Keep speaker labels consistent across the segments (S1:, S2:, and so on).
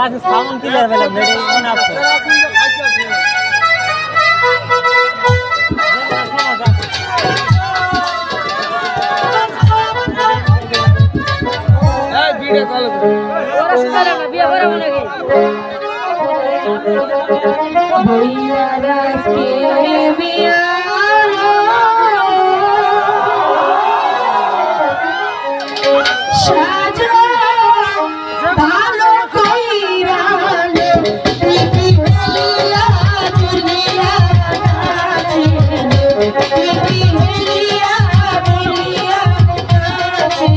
S1: আছে sound clear বেলা মেডে মনে আছে এই ভিডিও কল ওরা সুন্দর না বিয়ে করে মনে কি भैया रस के मिया साजा भालो कोई राने प्रीति हेलिया दुनिया नाचे प्रीति हेलिया दुनिया नाचे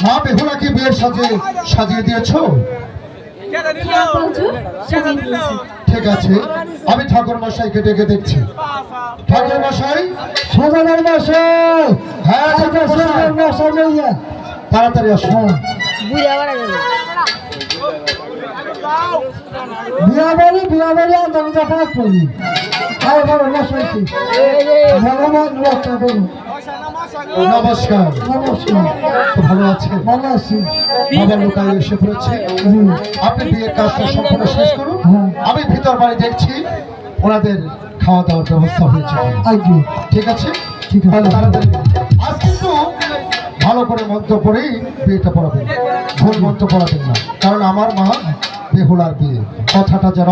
S2: মা বেহুলাকে বিয়ের সাজে সাজিয়ে দিয়েছো? ঠিক আছে, আমি ঠাকুর মশাইকে ডেকে দেখছি। ঠাকুর মশাই, সদাগর মশাই, হ্যাঁ সদাগর মশাই, তাড়াতাড়ি আসো। বিয়া বাড়ি আমি যাতায়াত করি। নমস্কার। নমস্কার, ভালো আছেন? ভালো আছি। বাবার লোকাল এসে পড়েছে, আপনি বিয়ের কাজটা সম্পূর্ণ শেষ করুন, আমি ভিতর বাড়ি দেখছি ওনাদের খাওয়া দাওয়ার ব্যবস্থা হয়েছে। ঠিক আছে, ঠিক আছে, তাড়াতাড়ি। আজ কিন্তু ভালো করে মন্ত্র পড়েই বিয়েটা পড়াবেন, ভুল মন্ত্র পড়াবেন না, কারণ আমার মা বেহুলার বিয়ে, কথাটা যেন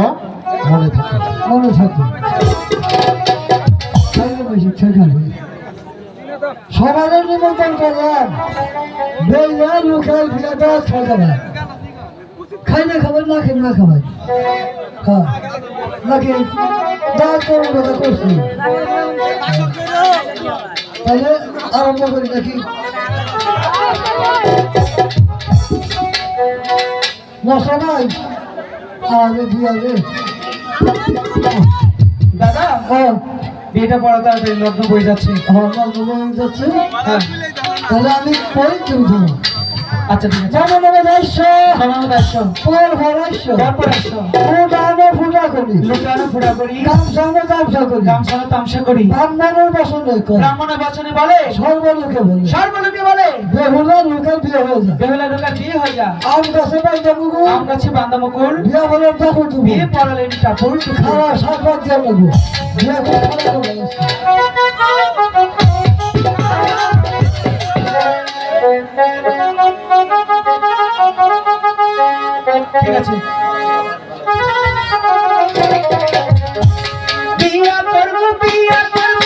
S2: মনে থাকে। মনে থাকে। সবার নিমন্ত্রণ করলাম, লোকাল ভিড়াটা খাওয়া খাই না খাবার, না খেয়ে না খাবার, হ্যাঁ নাকি দাঁত করার কথা করছি, তাহলে আরম্ভ করি নাকি? মশা নাই আরে বিয়ারে দাদা, হ্যাঁ বিয়েটা পড়া তাড়াতাড়ি লগ্ন বই যাচ্ছে। হ্যাঁ লগ্ন বই যাচ্ছে, হ্যাঁ তাহলে আমি পরে কেউ যাবো। আচ্ছা ঠিক আছে, জানো না রাইছো, জানো না রাইছো, পর ভরাইছো, পর ভরাইছো, ও দানো ফুটা
S3: করি,
S4: লুটানো ফুটা করি,
S3: তামসানো তামসা করি,
S4: তামসানো তামসা করি,
S3: ব্রাহ্মণের বসনে করি,
S4: ব্রাহ্মণের বচনে বলে,
S3: সর্বলোকে বলে,
S4: সর্বলোকে বলে,
S3: বেহুলা লোকের বিয়ে হয়ে যায়,
S4: বেহুলা লোকের বিয়ে হয়ে যায়,
S3: আম গাছে বাইন্দা মুকুল,
S4: আম গাছে বাঁধা মুকুল,
S3: বিয়ে বলে ঠাকুর তুমি,
S4: বিয়ে পড়ালেন ঠাকুর,
S3: খাওয়া সারপাত দিয়ে নেবো, বিয়ে করে খাওয়া করে গেছে।
S4: ঠিক আছে। বিয়া করবো বিয়া করবো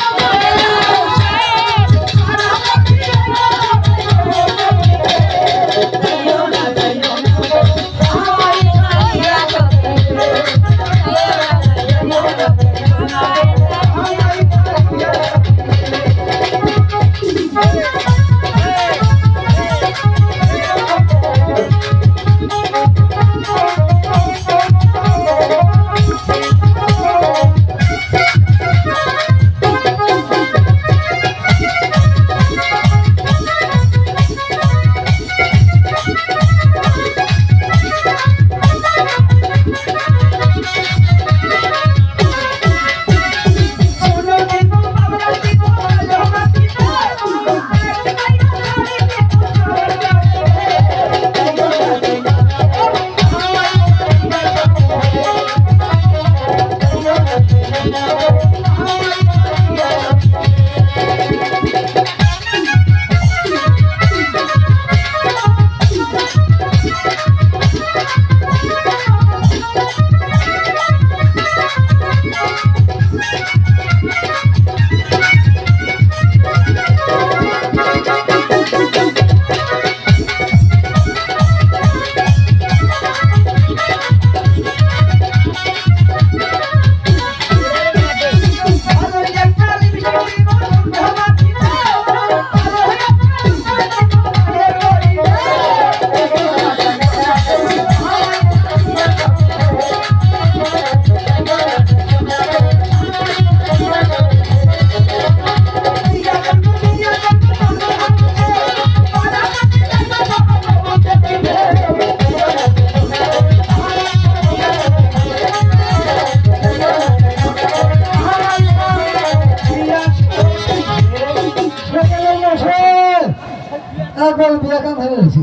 S3: একবার বিয়ে কাম হয়ে গেছে,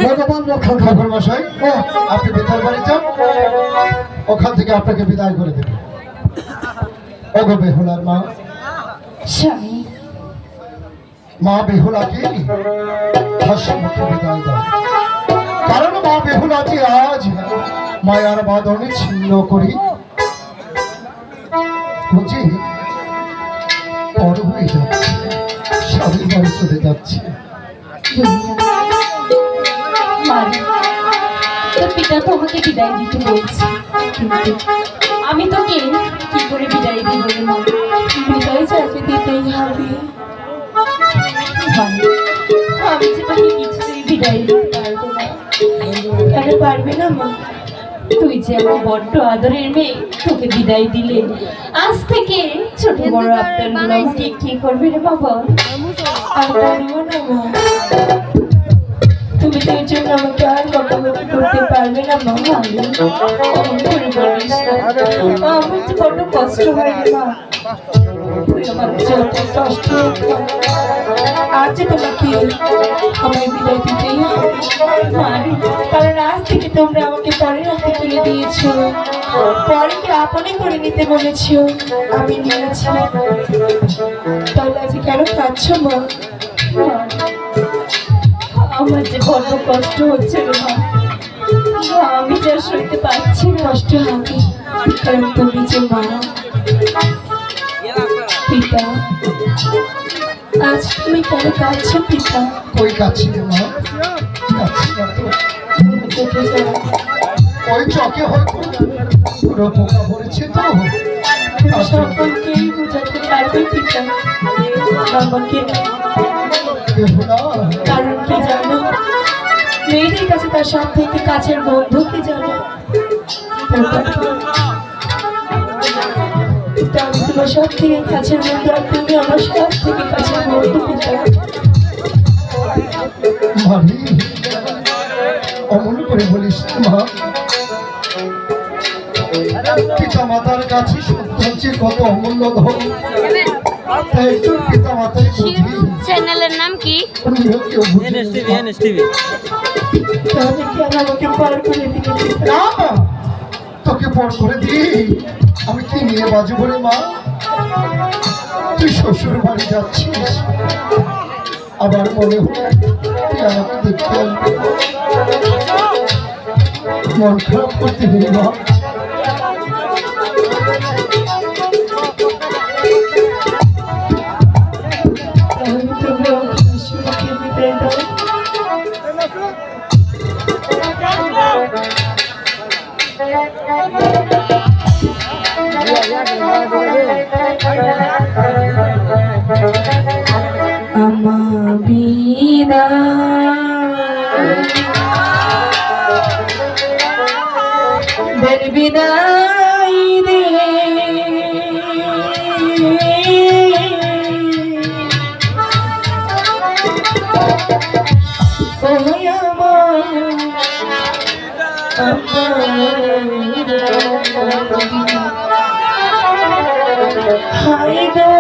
S3: ভগবান রক্ষা করবে।
S2: ঠাকুর মশাই, আপনি ভিতর বাড়ি যান, ওখান থেকে আপনাকে বিদায় করে দেবে। ওগো বেহুলার মা,
S1: স্বামী,
S2: মা বেহুলাকে হাসি মুখে বিদায় দাও, কারণ মা বেহুলাকে আজ মায়ার বাঁধনে ছিন্ন করি বুঝি বড় হয়ে যাচ্ছে, স্বামীর বাড়ি চলে যাচ্ছে।
S1: মারি, তোর পিতা তোমাকে বিদায় দিতে বলছে, কিন্তু আমি তোকে কি করে বিদায় দিব রে মা? বিদায় যাবে দিতেই হবে। মারি, আমি যে তোকে কিছুতেই বিদায় দিতে পারবো না। কেন পারবে না মা? তুই যে আমার বড্ড আদরের মেয়ে, তোকে বিদায় দিলে আজ থেকে ছোট বড় আবদারগুলো আমাকে কি করবে রে বাবা? আর পারবো না মা। তুমি তো এর জন্য আমাকে আর বকাবকি করতে পারবে না মা। আমি অমন করে বলিস না। আমার তো বড্ড কষ্ট হয় রে মা। তুই আমার যত কষ্ট হোক না, আজ যে তোমাকে আমায় বিদায় দিতেই হবে মারি, কারণ আজ থেকে তোমরা আমাকে পরের হাতে তুলে দিয়েছো, পরেকে আপনে করে নিতে বলেছো, আমি নিয়েছি। তাহলে আজ কেন কাঁদছ মা? আমার যে বড় কষ্ট হচ্ছে রে মা, আমি যা সইতে পারছি না। কষ্ট হবে কারণ তুমি যে মা। পিতা, আজ তুমি কেন কাঁদছো পিতা?
S2: কই কাছি রে মা, কাছি না তো,
S1: চোখে জল।
S2: ওই চকে হয়তো পুরো পোকা পড়েছে তো।
S1: তুমি সকলকেই বোঝাতে পারবে পিতা, আমাকে না।
S2: বেহুলা,
S1: কারণ কি জানো, মেয়েদের কাছে তার সব থেকে কাছের বন্ধু কি জানো? পিতা, আমি তোমার সব থেকে কাছের বন্ধু, আর তুমি আমার সব থেকে কাছের বন্ধু পিতা।
S2: মারি, অমন করে বলিস না মা, পিতা মাতার কাছে সন্তান যে কত অমূল্য ধন, তাই একজন পিতা মাতাই বুঝি।
S5: ইউটিউব চ্যানেলের নাম কি?
S2: অন্যের কেউ বুঝে না।
S1: তাহলে কেন আমাকে পার করে দিলে পিতা?
S2: না, তোকে পর করে দিই আমি কি নিয়ে বাজবো রে মা? তুই শ্বশুর বাড়ি যাচ্ছিস, আবার মনে হয় তুই আমাকে দেখতে আসবি। মন খারাপ করতে দিবি মা।
S1: তাহলে তোমরা ওকে হাসি মুখে বিদায় দাও। আমার বিদায় বিদায় দে ওই আমার হাই গো